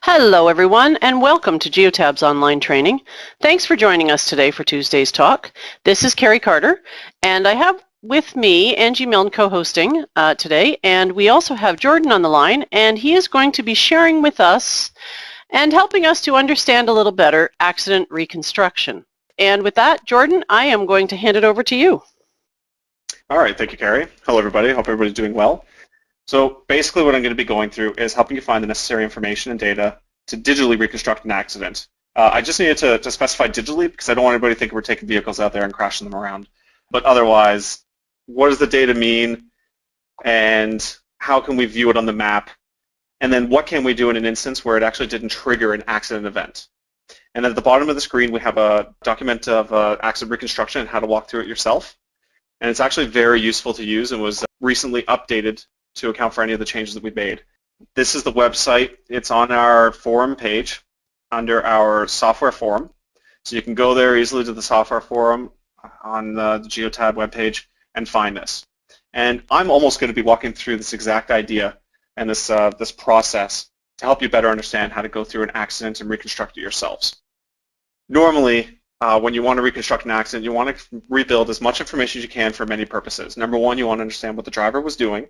Hello everyone and welcome to Geotab's online training. Thanks for joining us today for Tuesday's talk. This is Carrie Carter and I have with me Angie Milne co-hosting today, and we also have Jordan on the line, and he is going to be sharing with us and helping us to understand a little better accident reconstruction. And with that, Jordan, I am going to hand it over to you. All right, thank you, Carrie. Hello everybody, hope everybody's doing well. So basically what I'm going to be going through is helping you find the necessary information and data to digitally reconstruct an accident. I just needed to specify digitally because I don't want anybody to think we're taking vehicles out there and crashing them around. But otherwise, what does the data mean and how can we view it on the map? And then what can we do in an instance where it actually didn't trigger an accident event? And at the bottom of the screen, we have a document of accident reconstruction and how to walk through it yourself. And it's actually very useful to use and was recently updated to account for any of the changes that we made. This is the website. It's on our forum page under our software forum. So you can go there easily to the software forum on the Geotab webpage and find this. And I'm almost going to be walking through this exact idea and this process to help you better understand how to go through an accident and reconstruct it yourselves. Normally, when you want to reconstruct an accident, you want to rebuild as much information as you can for many purposes. Number one, you want to understand what the driver was doing.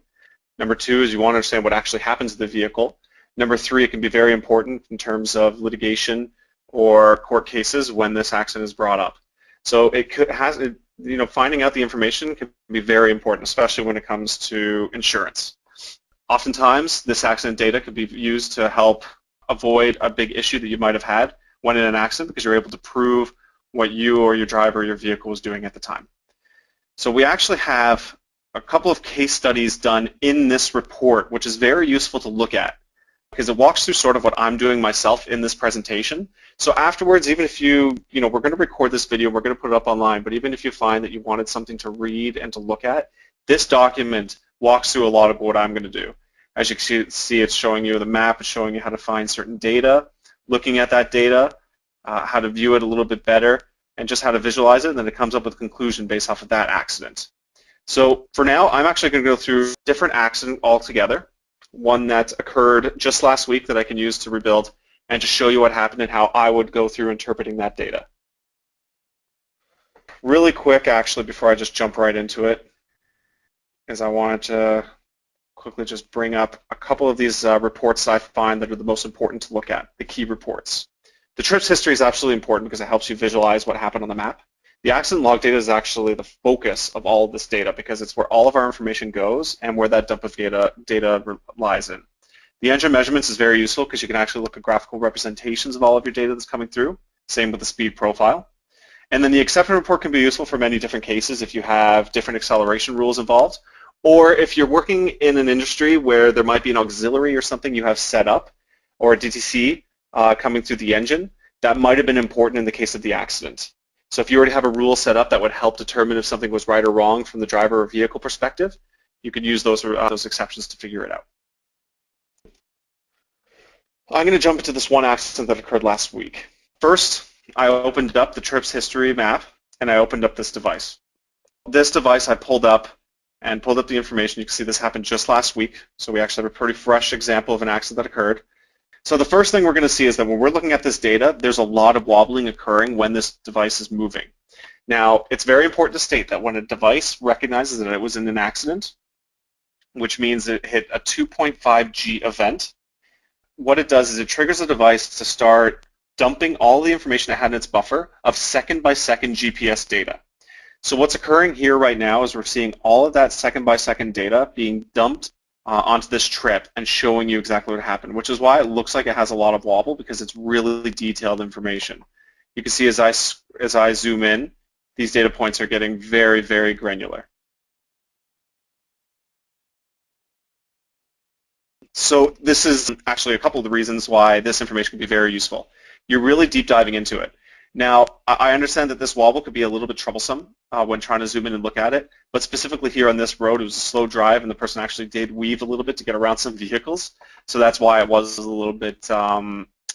Number two is you want to understand what actually happens to the vehicle. Number three, it can be very important in terms of litigation or court cases when this accident is brought up. So finding out the information can be very important, especially when it comes to insurance. Oftentimes, this accident data could be used to help avoid a big issue that you might have had when in an accident because you're able to prove what you or your driver or your vehicle was doing at the time. So we actually have a couple of case studies done in this report, which is very useful to look at because it walks through sort of what I'm doing myself in this presentation. So afterwards, even if we're going to record this video, we're going to put it up online, but even if you find that you wanted something to read and to look at, this document walks through a lot of what I'm going to do. As you can see, it's showing you the map, it's showing you how to find certain data, looking at that data, how to view it a little bit better, and just how to visualize it, and then it comes up with a conclusion based off of that accident. So for now, I'm actually going to go through a different accident altogether, one that occurred just last week that I can use to rebuild and to show you what happened and how I would go through interpreting that data. Really quick, actually, before I just jump right into it, is I wanted to quickly just bring up a couple of these reports that I find that are the most important to look at, the key reports. The trips history is absolutely important because it helps you visualize what happened on the map. The accident log data is actually the focus of all of this data because it's where all of our information goes and where that dump of data lies in. The engine measurements is very useful because you can actually look at graphical representations of all of your data that's coming through. Same with the speed profile. And then the exception report can be useful for many different cases if you have different acceleration rules involved, or if you're working in an industry where there might be an auxiliary or something you have set up, or a DTC coming through the engine, that might have been important in the case of the accident. So if you already have a rule set up that would help determine if something was right or wrong from the driver or vehicle perspective, you could use those exceptions to figure it out. I'm going to jump into this one accident that occurred last week. First, I opened up the trips history map and I opened up this device. This device I pulled up the information. You can see this happened just last week, so we actually have a pretty fresh example of an accident that occurred. So the first thing we're going to see is that when we're looking at this data, there's a lot of wobbling occurring when this device is moving. Now, it's very important to state that when a device recognizes that it was in an accident, which means it hit a 2.5 G event, what it does is it triggers the device to start dumping all the information it had in its buffer of second-by-second GPS data. So what's occurring here right now is we're seeing all of that second-by-second data being dumped onto this trip and showing you exactly what happened, which is why it looks like it has a lot of wobble because it's really detailed information. You can see as I zoom in, these data points are getting very, very granular. So this is actually a couple of the reasons why this information can be very useful. You're really deep diving into it. Now, I understand that this wobble could be a little bit troublesome when trying to zoom in and look at it, but specifically here on this road, it was a slow drive, and the person actually did weave a little bit to get around some vehicles, so that's why it was a little bit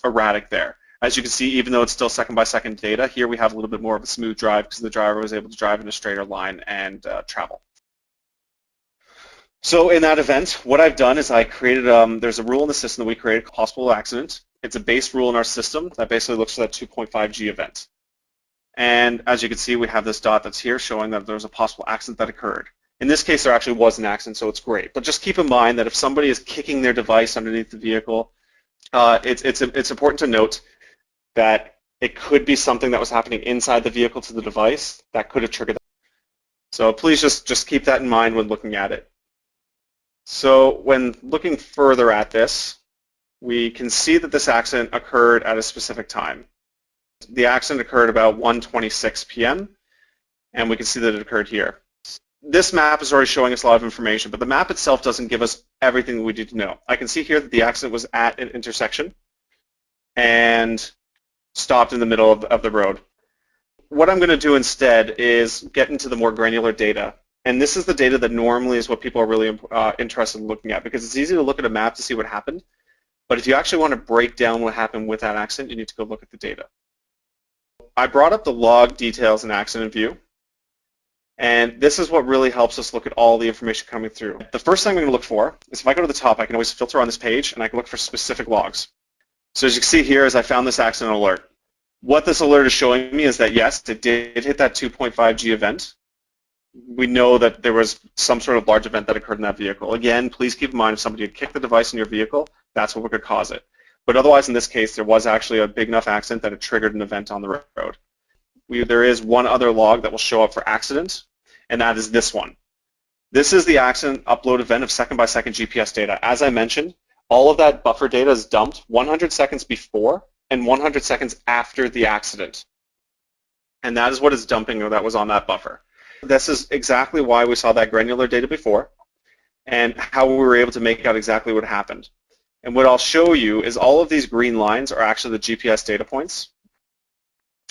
erratic there. As you can see, even though it's still second-by-second data, here we have a little bit more of a smooth drive because the driver was able to drive in a straighter line and travel. So in that event, what I've done is I created, there's a rule in the system that we created called possible accident. It's a base rule in our system that basically looks for that 2.5 G event. And as you can see, we have this dot that's here showing that there's a possible accident that occurred. In this case, there actually was an accident, so it's great. But just keep in mind that if somebody is kicking their device underneath the vehicle, it's important to note that it could be something that was happening inside the vehicle to the device that could have triggered that. So please just keep that in mind when looking at it. So when looking further at this, we can see that this accident occurred at a specific time. The accident occurred about 1:26 p.m. and we can see that it occurred here. This map is already showing us a lot of information, but the map itself doesn't give us everything we need to know. I can see here that the accident was at an intersection and stopped in the middle of the road. What I'm going to do instead is get into the more granular data. And this is the data that normally is what people are really interested in looking at, because it's easy to look at a map to see what happened. But if you actually want to break down what happened with that accident, you need to go look at the data. I brought up the log details in accident view. And this is what really helps us look at all the information coming through. The first thing I'm going to look for is if I go to the top, I can always filter on this page and I can look for specific logs. So as you can see here is I found this accident alert. What this alert is showing me is that yes, it did hit that 2.5 G event. We know that there was some sort of large event that occurred in that vehicle. Again, please keep in mind if somebody had kicked the device in your vehicle, that's what could cause it. But otherwise in this case, there was actually a big enough accident that it triggered an event on the road. There is one other log that will show up for accident, and that is this one. This is the accident upload event of second-by-second GPS data. As I mentioned, all of that buffer data is dumped 100 seconds before and 100 seconds after the accident. And that is what is dumping that was on that buffer. This is exactly why we saw that granular data before and how we were able to make out exactly what happened. And what I'll show you is all of these green lines are actually the GPS data points.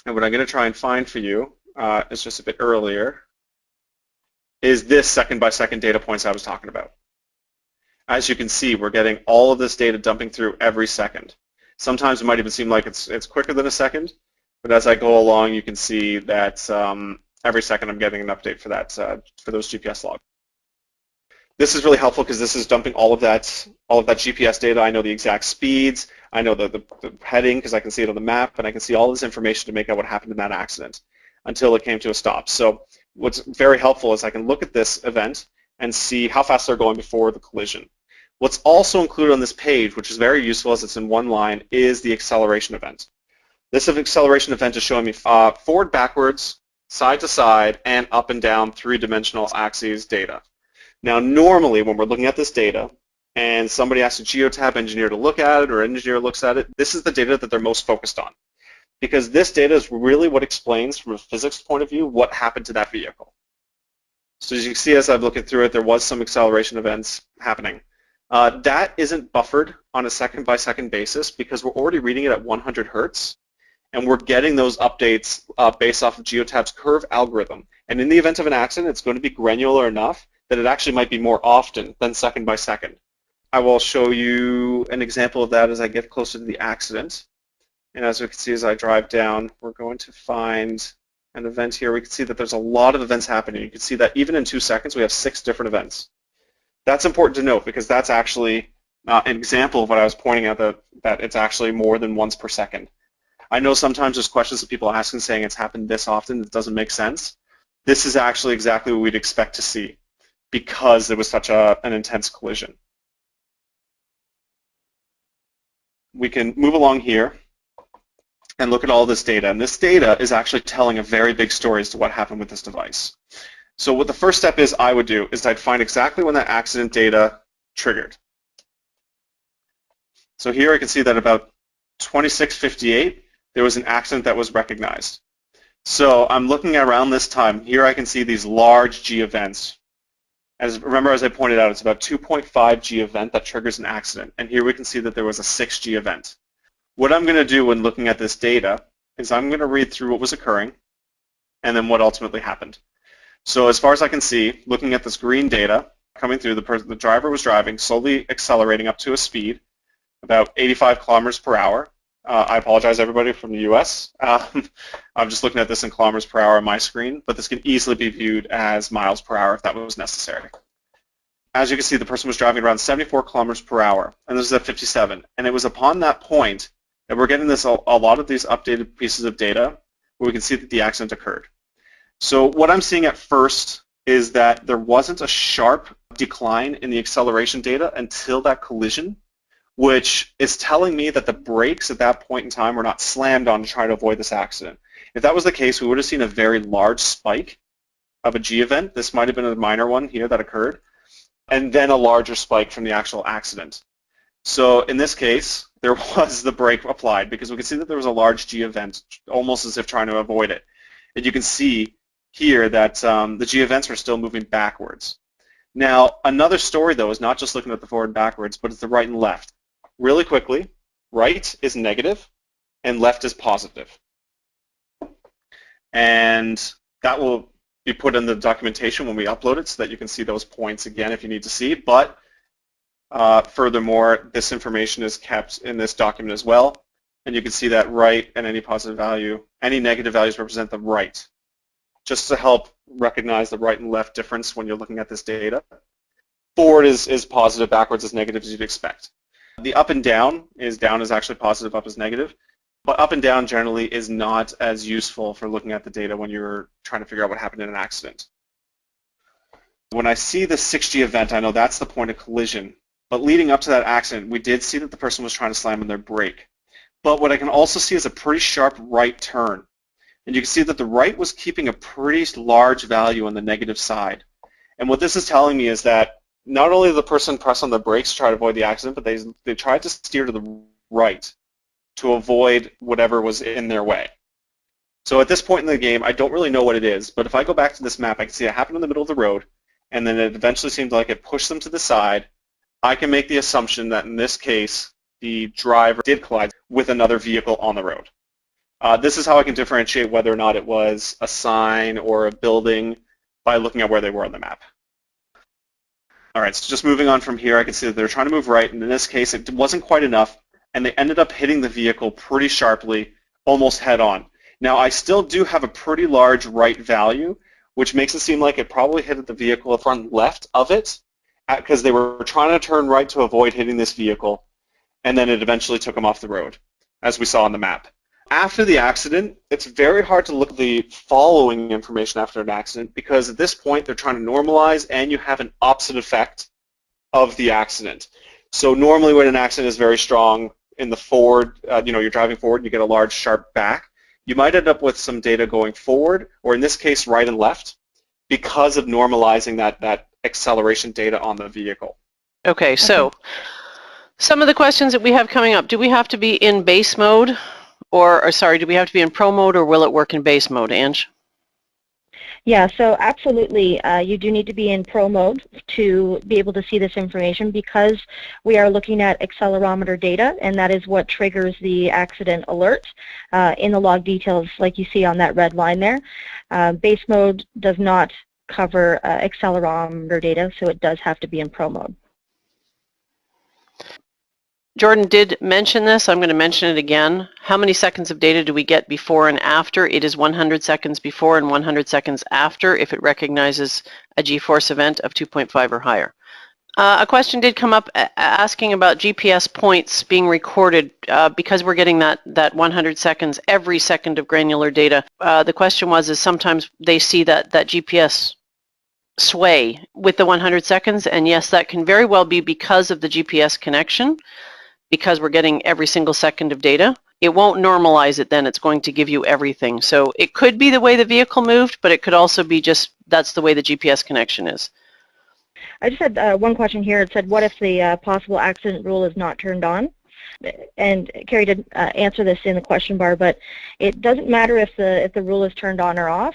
And what I'm going to try and find for you is just a bit earlier, is this second-by-second data points I was talking about. As you can see, we're getting all of this data dumping through every second. Sometimes it might even seem like it's quicker than a second, but as I go along, you can see that every second I'm getting an update for that for those GPS logs. This is really helpful because this is dumping all of that GPS data. I know the exact speeds. I know the heading because I can see it on the map, and I can see all this information to make out what happened in that accident until it came to a stop. So what's very helpful is I can look at this event and see how fast they're going before the collision. What's also included on this page, which is very useful as it's in one line, is the acceleration event. This acceleration event is showing me forward, backwards, side to side, and up and down three-dimensional axes data. Now, normally when we're looking at this data and somebody asks a Geotab engineer to look at it or an engineer looks at it, this is the data that they're most focused on, because this data is really what explains from a physics point of view what happened to that vehicle. So as you can see as I'm looking through it, there was some acceleration events happening. That isn't buffered on a second-by-second basis because we're already reading it at 100 hertz, and we're getting those updates based off of Geotab's curve algorithm. And in the event of an accident, it's going to be granular enough that it actually might be more often than second-by-second. I will show you an example of that as I get closer to the accident. And as we can see as I drive down, we're going to find an event here. We can see that there's a lot of events happening. You can see that even in 2 seconds, we have 6 different events. That's important to note because that's actually an example of what I was pointing out, that it's actually more than once per second. I know sometimes there's questions that people are asking saying it's happened this often. It doesn't make sense. This is actually exactly what we'd expect to see because there was such an intense collision. We can move along here and look at all this data. And this data is actually telling a very big story as to what happened with this device. So what the first step is I would do is I'd find exactly when that accident data triggered. So here I can see that about 26:58, there was an accident that was recognized. So I'm looking around this time. Here I can see these large G events. Remember, as I pointed out, it's about 2.5 G event that triggers an accident. And here we can see that there was a 6 G event. What I'm going to do when looking at this data is I'm going to read through what was occurring and then what ultimately happened. So as far as I can see, looking at this green data coming through, the driver was driving, slowly accelerating up to a speed, about 85 kilometers per hour. I apologize, everybody from the US. I'm just looking at this in kilometers per hour on my screen, but this can easily be viewed as miles per hour if that was necessary. as you can see, the person was driving around 74 kilometers per hour, and this is at 57. And it was upon that point that we're getting this a lot of these updated pieces of data where we can see that the accident occurred. So what I'm seeing at first is that there wasn't a sharp decline in the acceleration data until that collision, which is telling me that the brakes at that point in time were not slammed on to try to avoid this accident. If that was the case, we would have seen a very large spike of a G event. This might have been a minor one here that occurred, and then a larger spike from the actual accident. So in this case, there was the brake applied because we can see that there was a large G event, almost as if trying to avoid it. And you can see here that the G events are still moving backwards. Now, another story, though, is not just looking at the forward and backwards, but it's the right and left. Really quickly, right is negative and left is positive. And that will be put in the documentation when we upload it so that you can see those points again if you need to see. But furthermore, this information is kept in this document as well. And you can see that right and any positive value, any negative values represent the right, just to help recognize the right and left difference when you're looking at this data. Forward is positive, backwards is negative, as you'd expect. The up and down is actually positive, up is negative. But up and down generally is not as useful for looking at the data when you're trying to figure out what happened in an accident. When I see the 6G event, I know that's the point of collision. But leading up to that accident, we did see that the person was trying to slam on their brake. But what I can also see is a pretty sharp right turn. And you can see that the right was keeping a pretty large value on the negative side. And what this is telling me is that not only did the person press on the brakes to try to avoid the accident, but they tried to steer to the right to avoid whatever was in their way. So at this point in the game, I don't really know what it is, but if I go back to this map, I can see it happened in the middle of the road, and then it eventually seemed like it pushed them to the side. I can make the assumption that in this case, the driver did collide with another vehicle on the road. This is how I can differentiate whether or not it was a sign or a building by looking at where they were on the map. All right, so just moving on from here, I can see that they're trying to move right, and in this case, it wasn't quite enough, and they ended up hitting the vehicle pretty sharply, almost head-on. Now, I still do have a pretty large right value, which makes it seem like it probably hit the vehicle front left of it, because they were trying to turn right to avoid hitting this vehicle, and then it eventually took them off the road, as we saw on the map. After the accident, it's very hard to look at the following information after an accident because at this point they're trying to normalize and you have an opposite effect of the accident. So normally when an accident is very strong in the forward, you're driving forward and you get a large sharp back, you might end up with some data going forward, or in this case right and left, because of normalizing that acceleration data on the vehicle. Okay, so some of the questions that we have coming up, do we have to be in base mode? Or sorry, do we have to be in pro mode, or will it work in base mode, Ange? Yeah, so absolutely, you do need to be in pro mode to be able to see this information because we are looking at accelerometer data, and that is what triggers the accident alert in the log details like you see on that red line there. Base mode does not cover accelerometer data, so it does have to be in pro mode. Jordan did mention this. I'm going to mention it again. How many seconds of data do we get before and after? It is 100 seconds before and 100 seconds after if it recognizes a G-force event of 2.5 or higher. A question did come up asking about GPS points being recorded because we're getting that 100 seconds every second of granular data. The question is sometimes they see that GPS sway with the 100 seconds, and yes, that can very well be because of the GPS connection, because we're getting every single second of data. It won't normalize it then, it's going to give you everything. So it could be the way the vehicle moved, but it could also be just that's the way the GPS connection is. I just had one question here. It said, what if the possible accident rule is not turned on? And Carrie did answer this in the question bar, but it doesn't matter if the rule is turned on or off.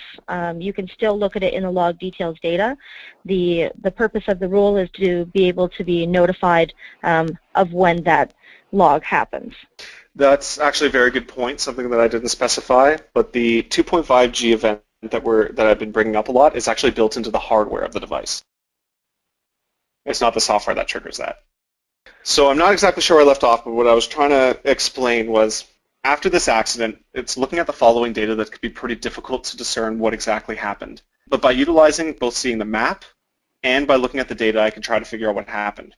You can still look at it in the log details data. The purpose of the rule is to be able to be notified of when that log happens. That's actually a very good point, something that I didn't specify, but the 2.5G event that I've been bringing up a lot is actually built into the hardware of the device. It's not the software that triggers that. So I'm not exactly sure where I left off, but what I was trying to explain was after this accident, it's looking at the following data that could be pretty difficult to discern what exactly happened. But by utilizing both seeing the map and by looking at the data, I can try to figure out what happened.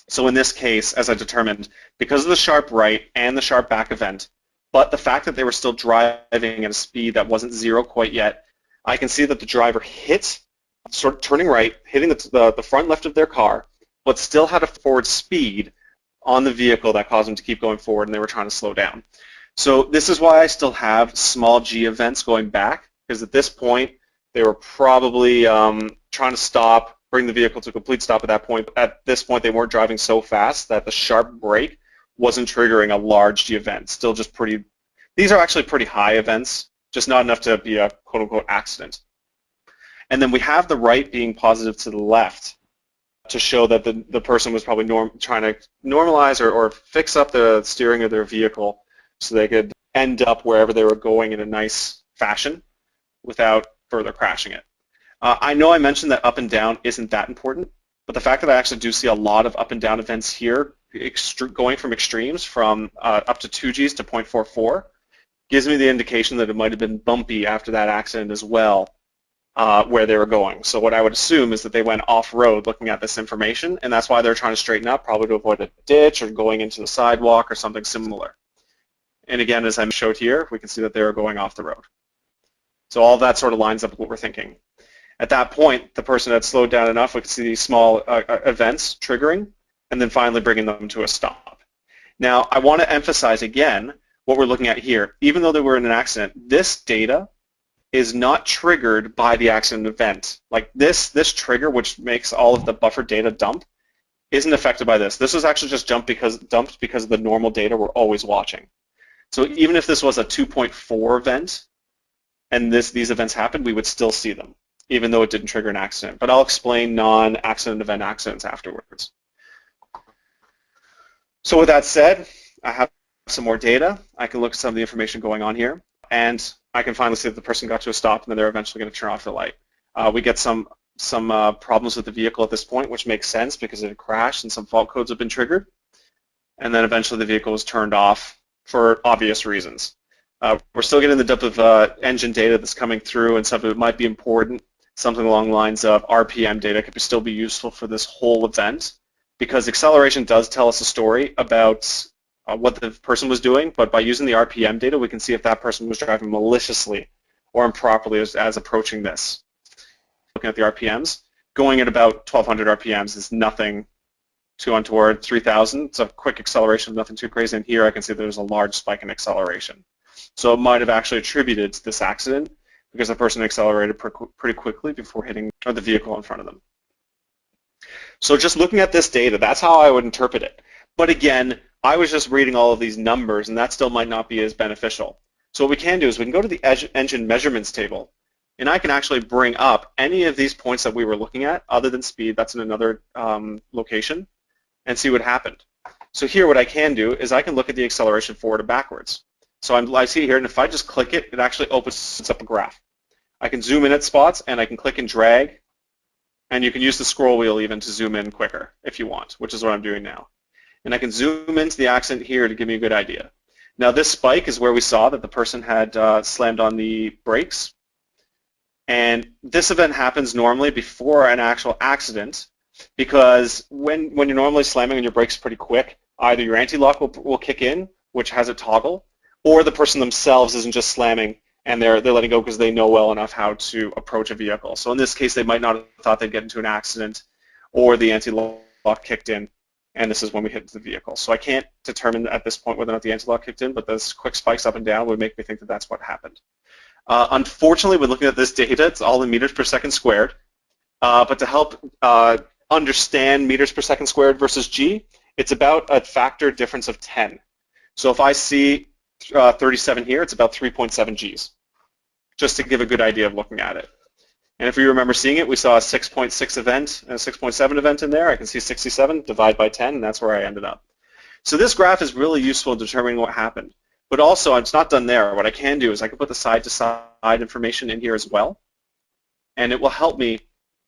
So in this case, as I determined, because of the sharp right and the sharp back event, but the fact that they were still driving at a speed that wasn't 0 quite yet, I can see that the driver hit, sort of turning right, hitting the front left of their car, but still had a forward speed on the vehicle that caused them to keep going forward, and they were trying to slow down. So this is why I still have small g events going back, because at this point, they were probably trying to stop, bring the vehicle to a complete stop at that point. At this point, they weren't driving so fast that the sharp brake wasn't triggering a large G event. Still just pretty, these are actually pretty high events, just not enough to be a quote-unquote accident. And then we have the right being positive to the left to show that the person was probably trying to normalize or fix up the steering of their vehicle so they could end up wherever they were going in a nice fashion without further crashing it. I know I mentioned that up and down isn't that important, but the fact that I actually do see a lot of up and down events here, going from extremes from up to 2 Gs to 0.44, gives me the indication that it might have been bumpy after that accident as well, where they were going. So what I would assume is that they went off-road looking at this information, and that's why they're trying to straighten up, probably to avoid a ditch or going into the sidewalk or something similar. And again, as I showed here, we can see that they were going off the road. So all that sort of lines up with what we're thinking. At that point, the person had slowed down enough, we could see these small events triggering, and then finally bringing them to a stop. Now, I want to emphasize again what we're looking at here. Even though they were in an accident, this data is not triggered by the accident event. Like this trigger, which makes all of the buffer data dump, isn't affected by this. This was actually just dumped because of the normal data we're always watching. So even if this was a 2.4 event, and these events happened, we would still see them, even though it didn't trigger an accident. But I'll explain non-accident event accidents afterwards. So with that said, I have some more data. I can look at some of the information going on here, and I can finally see that the person got to a stop, and then they're eventually going to turn off the light. We get some problems with the vehicle at this point, which makes sense because it had crashed and some fault codes have been triggered. And then eventually the vehicle was turned off for obvious reasons. We're still getting the depth of engine data that's coming through, and some of it might be important. Something along the lines of RPM data could still be useful for this whole event, because acceleration does tell us a story about what the person was doing, but by using the RPM data, we can see if that person was driving maliciously or improperly as approaching this. Looking at the RPMs, going at about 1,200 RPMs is nothing too untoward. 3,000, it's a quick acceleration, nothing too crazy. And here I can see there's a large spike in acceleration. So it might have actually attributed to this accident because the person accelerated pretty quickly before hitting the vehicle in front of them. So just looking at this data, that's how I would interpret it. But again, I was just reading all of these numbers, and that still might not be as beneficial. So what we can do is we can go to the engine measurements table, and I can actually bring up any of these points that we were looking at, other than speed, that's in another location, and see what happened. So here what I can do is I can look at the acceleration forward and backwards. So I see here, and if I just click it, it actually opens up a graph. I can zoom in at spots, and I can click and drag, and you can use the scroll wheel even to zoom in quicker if you want, which is what I'm doing now. And I can zoom into the accident here to give me a good idea. Now this spike is where we saw that the person had slammed on the brakes. And this event happens normally before an actual accident, because when you're normally slamming on your brakes pretty quick, either your anti-lock will kick in, which has a toggle, or the person themselves isn't just slamming and they're letting go because they know well enough how to approach a vehicle. So in this case, they might not have thought they'd get into an accident, or the anti-lock kicked in, and this is when we hit the vehicle. So I can't determine at this point whether or not the anti-lock kicked in, but those quick spikes up and down would make me think that that's what happened. Unfortunately, when looking at this data, it's all in meters per second squared. But to help understand meters per second squared versus G, it's about a factor difference of 10. So if I see 37 here, it's about 3.7 Gs, just to give a good idea of looking at it. And if we remember seeing it, we saw a 6.6 event and a 6.7 event in there. I can see 67, divide by 10, and that's where I ended up. So this graph is really useful in determining what happened. But also, it's not done there. What I can do is I can put the side-to-side information in here as well, and it will help me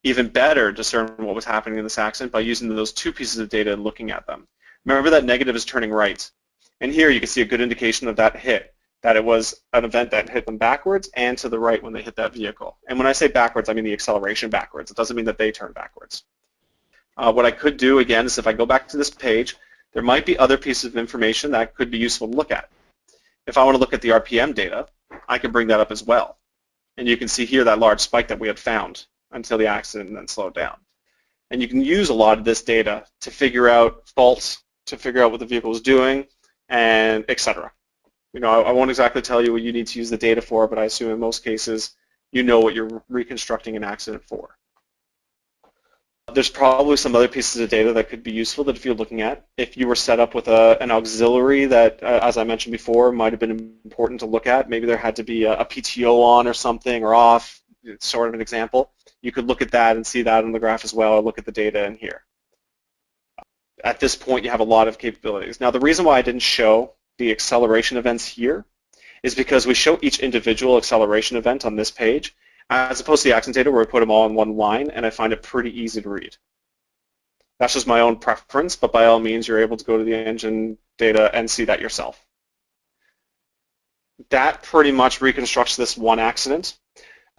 even better discern what was happening in this accident by using those two pieces of data and looking at them. Remember that negative is turning right. And here you can see a good indication of that hit. that it was an event that hit them backwards and to the right when they hit that vehicle. And when I say backwards, I mean the acceleration backwards. It doesn't mean that they turn backwards. What I could do, again, is if I go back to this page, there might be other pieces of information that could be useful to look at. If I want to look at the RPM data, I can bring that up as well. And you can see here that large spike that we had found until the accident then slowed down. And you can use a lot of this data to figure out faults, to figure out what the vehicle is doing, and etc. You know, I won't exactly tell you what you need to use the data for, but I assume in most cases you know what you're reconstructing an accident for. There's probably some other pieces of data that could be useful that if you're looking at. If you were set up with an auxiliary that, as I mentioned before, might have been important to look at. Maybe there had to be a PTO on or something or off, it's sort of an example. You could look at that and see that on the graph as well, or look at the data in here. At this point, you have a lot of capabilities. Now, the reason why I didn't show the acceleration events here is because we show each individual acceleration event on this page, as opposed to the accident data where we put them all in one line, and I find it pretty easy to read. That's just my own preference, but by all means, you're able to go to the engine data and see that yourself. That pretty much reconstructs this one accident.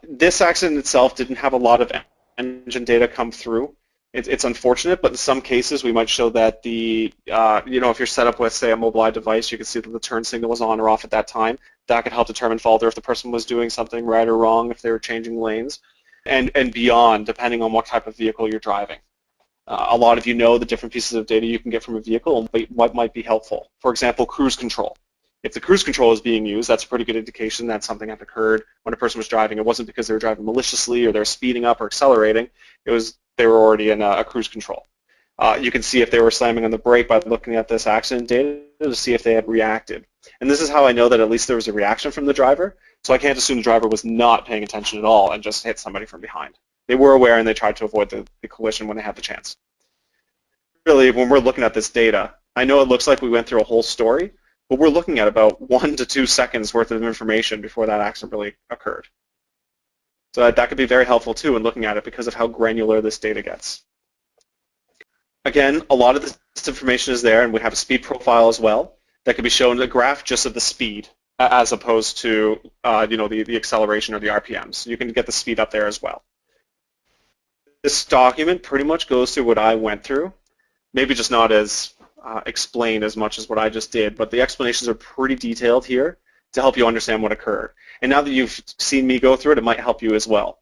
This accident itself didn't have a lot of engine data come through. It's unfortunate, but in some cases we might show that the, you know, if you're set up with, say, a Mobileye device, you can see that the turn signal was on or off at that time. That could help determine fault, or if the person was doing something right or wrong, if they were changing lanes, and beyond, depending on what type of vehicle you're driving. A lot of you know the different pieces of data you can get from a vehicle and what might be helpful. For example, cruise control. If the cruise control is being used, that's a pretty good indication that something had occurred when a person was driving. It wasn't because they were driving maliciously or they were speeding up or accelerating. It was they were already in a cruise control. You can see if they were slamming on the brake by looking at this accident data to see if they had reacted. And this is how I know that at least there was a reaction from the driver. So I can't assume the driver was not paying attention at all and just hit somebody from behind. They were aware and they tried to avoid the collision when they had the chance. Really, when we're looking at this data, I know it looks like we went through a whole story, but we're looking at about 1 to 2 seconds worth of information before that accident really occurred. So that could be very helpful too in looking at it because of how granular this data gets. Again, a lot of this information is there, and we have a speed profile as well that can be shown in a graph just of the speed as opposed to you know, the acceleration or the RPMs. You can get the speed up there as well. This document pretty much goes through what I went through, maybe just not as explained as much as what I just did, but the explanations are pretty detailed here to help you understand what occurred. And now that you've seen me go through it, it might help you as well.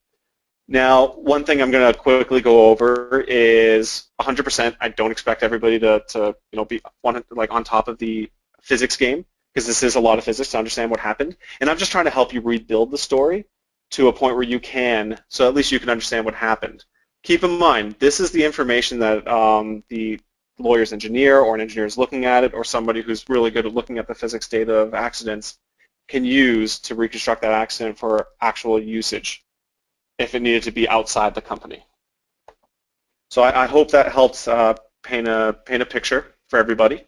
Now, one thing I'm going to quickly go over is 100%. I don't expect everybody to you know, be on top of the physics game, because this is a lot of physics to understand what happened. And I'm just trying to help you rebuild the story to a point where you can, so at least you can understand what happened. Keep in mind, this is the information that the lawyer's engineer or an engineer is looking at it, or somebody who's really good at looking at the physics data of accidents can use to reconstruct that accident for actual usage if it needed to be outside the company. So I hope that helps paint a picture for everybody.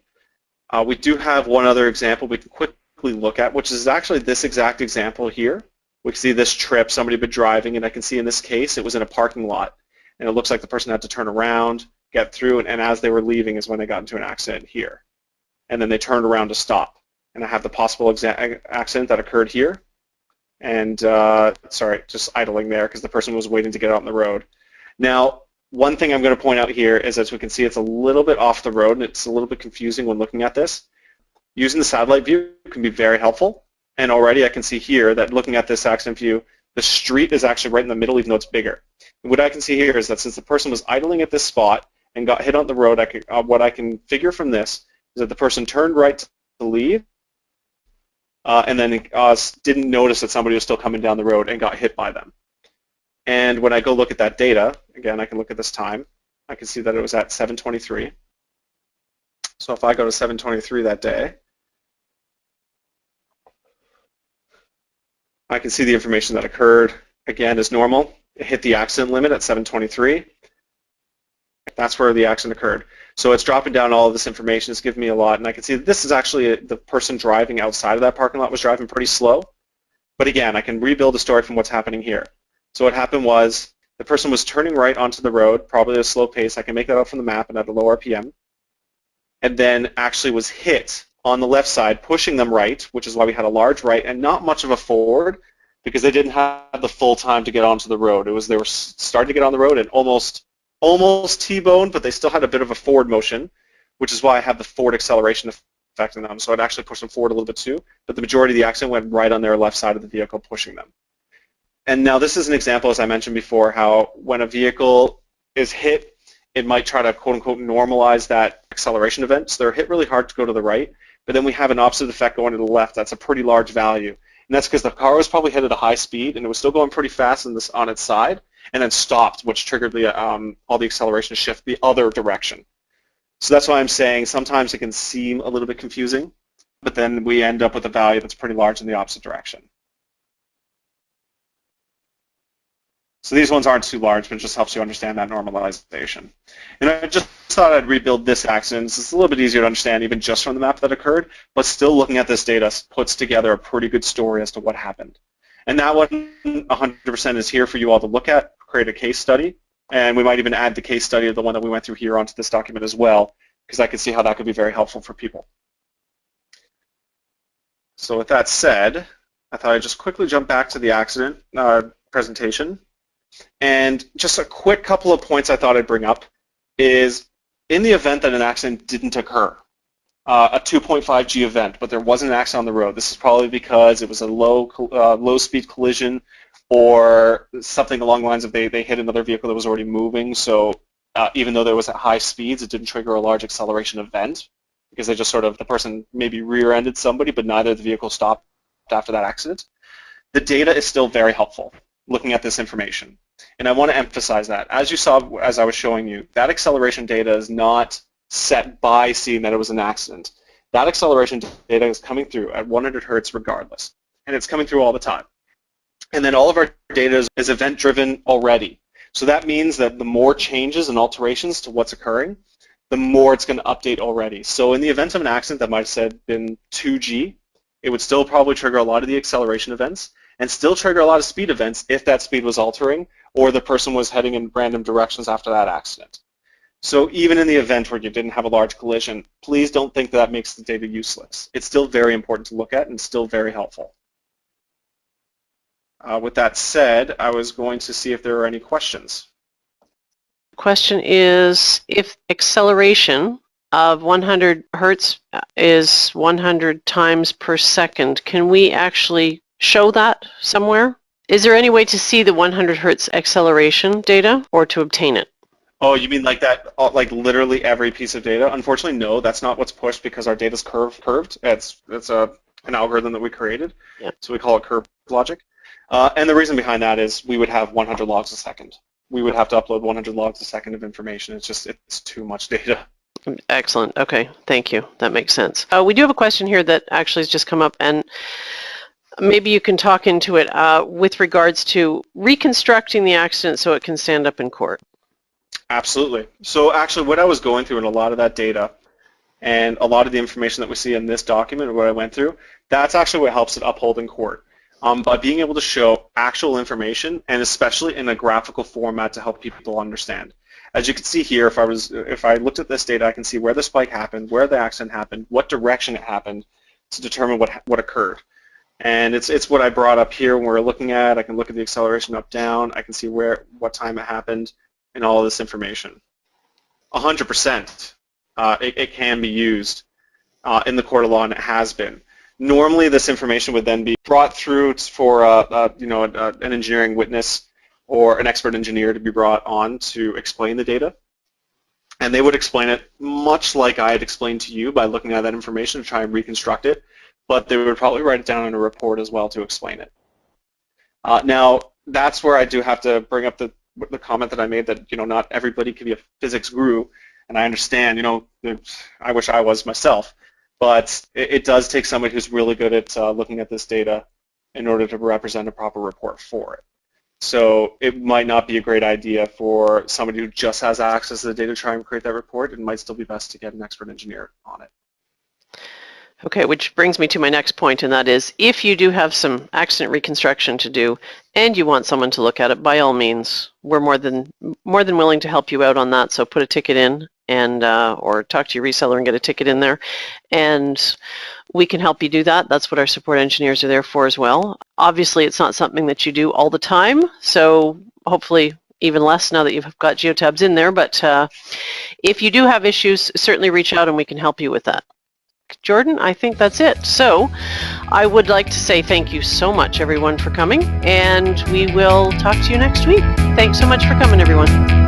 We do have one other example we can quickly look at, which is actually this exact example here. We can see this trip, somebody had been driving, and I can see in this case it was in a parking lot. And it looks like the person had to turn around, get through, and as they were leaving is when they got into an accident here. And then they turned around to stop. And I have the possible accident that occurred here. And, sorry, just idling there because the person was waiting to get out on the road. Now, one thing I'm going to point out here is, as we can see, it's a little bit off the road, and it's a little bit confusing when looking at this. Using the satellite view can be very helpful. And already I can see here that looking at this accident view, the street is actually right in the middle, even though it's bigger. And what I can see here is that since the person was idling at this spot and got hit on the road, what I can figure from this is that the person turned right to leave, and then didn't notice that somebody was still coming down the road and got hit by them. And when I go look at that data, again, I can look at this time. I can see that it was at 7:23. So if I go to 7:23 that day, I can see the information that occurred. Again, as normal, it hit the accident limit at 7:23. That's where the accident occurred. So it's dropping down all of this information. It's giving me a lot, and I can see that this is actually the person driving outside of that parking lot was driving pretty slow. But again, I can rebuild the story from what's happening here. So what happened was the person was turning right onto the road, probably at a slow pace. I can make that out from the map and at a low RPM, and then actually was hit on the left side, pushing them right, which is why we had a large right and not much of a forward, because they didn't have the full time to get onto the road. They were starting to get on the road and almost T-boned, but they still had a bit of a forward motion, which is why I have the forward acceleration affecting them. So I'd actually push them forward a little bit too, but the majority of the accident went right on their left side of the vehicle, pushing them. And now this is an example, as I mentioned before, how when a vehicle is hit, it might try to quote-unquote normalize that acceleration event. So they're hit really hard to go to the right, but then we have an opposite effect going to the left. That's a pretty large value. And that's because the car was probably hit at a high speed, and it was still going pretty fast on its side, and then stopped, which triggered all the acceleration to shift the other direction. So that's why I'm saying sometimes it can seem a little bit confusing, but then we end up with a value that's pretty large in the opposite direction. So these ones aren't too large, but it just helps you understand that normalization. And I just thought I'd rebuild this accident. It's a little bit easier to understand even just from the map that occurred, but still looking at this data puts together a pretty good story as to what happened. And that one 100% is here for you all to look at, create a case study, and we might even add the case study of the one that we went through here onto this document as well, because I could see how that could be very helpful for people. So with that said, I thought I'd just quickly jump back to the accident presentation. And just a quick couple of points I thought I'd bring up is in the event that an accident didn't occur, a 2.5 G event, but there wasn't an accident on the road. This is probably because it was a low speed collision or something along the lines of they hit another vehicle that was already moving. So even though there was at high speeds, it didn't trigger a large acceleration event because they just the person maybe rear-ended somebody, but neither of the vehicle stopped after that accident. The data is still very helpful looking at this information. And I want to emphasize that. As you saw, as I was showing you, that acceleration data is not set by seeing that it was an accident. That acceleration data is coming through at 100 hertz regardless. And it's coming through all the time. And then all of our data is event-driven already. So that means that the more changes and alterations to what's occurring, the more it's going to update already. So in the event of an accident that might have said been 2G, it would still probably trigger a lot of the acceleration events and still trigger a lot of speed events if that speed was altering or the person was heading in random directions after that accident. So even in the event where you didn't have a large collision, please don't think that makes the data useless. It's still very important to look at and still very helpful. With that said, I was going to see if there are any questions. Question is, if acceleration of 100 hertz is 100 times per second, can we actually show that somewhere? Is there any way to see the 100 hertz acceleration data or to obtain it? Oh, you mean like that, like literally every piece of data? Unfortunately, no, that's not what's pushed because our data's curved. It's an algorithm that we created, so we call it curved logic. And the reason behind that is we would have 100 logs a second. We would have to upload 100 logs a second of information. It's too much data. Excellent. Okay, thank you. That makes sense. We do have a question here that actually has just come up, and maybe you can talk into it with regards to reconstructing the accident so it can stand up in court. Absolutely. So actually what I was going through in a lot of that data and a lot of the information that we see in this document, what I went through, that's actually what helps it uphold in court. By being able to show actual information and especially in a graphical format to help people understand. As you can see here, if I looked at this data, I can see where the spike happened, where the accident happened, what direction it happened to determine what occurred. And it's what I brought up here when we're looking at. I can look at the acceleration up, down. I can see what time it happened and all of this information. 100%. It can be used in the court of law, and it has been. Normally, this information would then be brought through for an engineering witness or an expert engineer to be brought on to explain the data. And they would explain it much like I had explained to you by looking at that information to try and reconstruct it, but they would probably write it down in a report as well to explain it. Now, that's where I do have to bring up the comment that I made that not everybody can be a physics guru, and I understand. I wish I was myself. But it does take somebody who's really good at looking at this data in order to represent a proper report for it. So it might not be a great idea for somebody who just has access to the data to try and create that report. It might still be best to get an expert engineer on it. Okay, which brings me to my next point, and that is, if you do have some accident reconstruction to do and you want someone to look at it, by all means, we're more than willing to help you out on that. So put a ticket in and or talk to your reseller and get a ticket in there. And we can help you do that. That's what our support engineers are there for as well. Obviously, it's not something that you do all the time, so hopefully even less now that you've got Geotabs in there. But if you do have issues, certainly reach out and we can help you with that. Jordan, I think that's it. So I would like to say thank you so much, everyone, for coming, and we will talk to you next week. Thanks so much for coming, everyone.